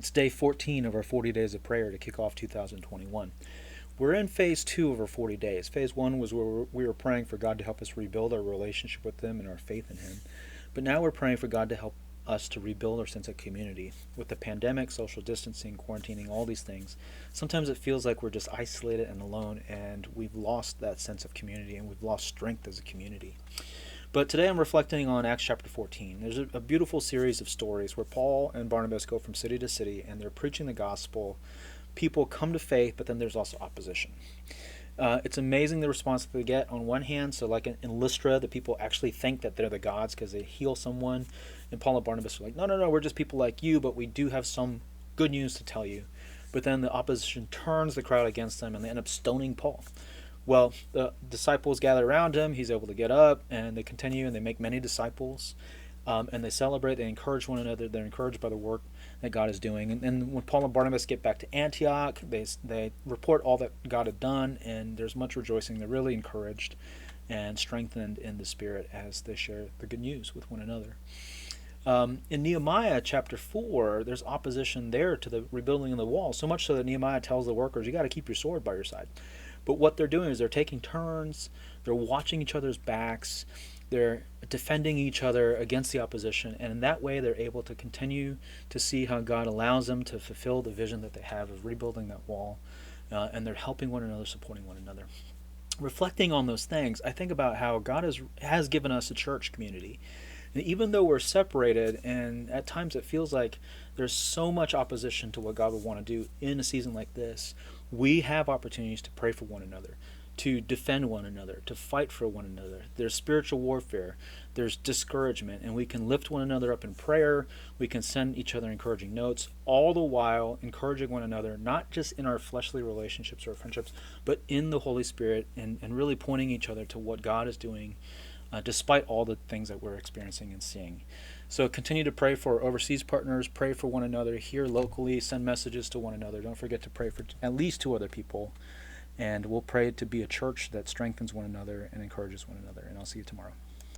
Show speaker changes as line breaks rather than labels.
It's day 14 of our 40 days of prayer to kick off 2021. We're in phase 2 of our 40 days. Phase 1 was where we were praying for God to help us rebuild our relationship with Him and our faith in Him. But now we're praying for God to help us to rebuild our sense of community. With the pandemic, social distancing, quarantining, all these things, sometimes it feels like we're just isolated and alone, and we've lost that sense of community, and we've lost strength as a community. But today I'm reflecting on Acts chapter 14. There's a beautiful series of stories where Paul and Barnabas go from city to city, and they're preaching the gospel. People come to faith, but then there's also opposition. It's amazing the response that they get on one hand. So like in Lystra, the people actually think that they're the gods because they heal someone. And Paul and Barnabas are like, no, we're just people like you, but we do have some good news to tell you. But then the opposition turns the crowd against them, and they end up stoning Paul. Well, the disciples gather around him. He's able to get up, and they continue, and they make many disciples. And they celebrate, they encourage one another, they're encouraged by the work that God is doing. And when Paul and Barnabas get back to Antioch, they report all that God had done, and there's much rejoicing. They're really encouraged and strengthened in the Spirit as they share the good news with one another. In Nehemiah chapter 4, there's opposition there to the rebuilding of the wall, so much so that Nehemiah tells the workers, you got to keep your sword by your side. But what they're doing is they're taking turns, they're watching each other's backs, they're defending each other against the opposition, and in that way they're able to continue to see how God allows them to fulfill the vision that they have of rebuilding that wall, and they're helping one another, supporting one another. Reflecting on those things, I think about how God has given us a church community. And even though we're separated, and at times it feels like there's so much opposition to what God would want to do in a season like this, we have opportunities to pray for one another, to defend one another, to fight for one another. There's spiritual warfare, there's discouragement, and we can lift one another up in prayer. We can send each other encouraging notes, all the while encouraging one another, not just in our fleshly relationships or friendships, but in the Holy Spirit, and really pointing each other to what God is doing, despite all the things that we're experiencing and seeing. So continue to pray for our overseas partners, pray for one another here locally, send messages to one another. Don't forget to pray for at least 2 other people. And we'll pray to be a church that strengthens one another and encourages one another. And I'll see you tomorrow.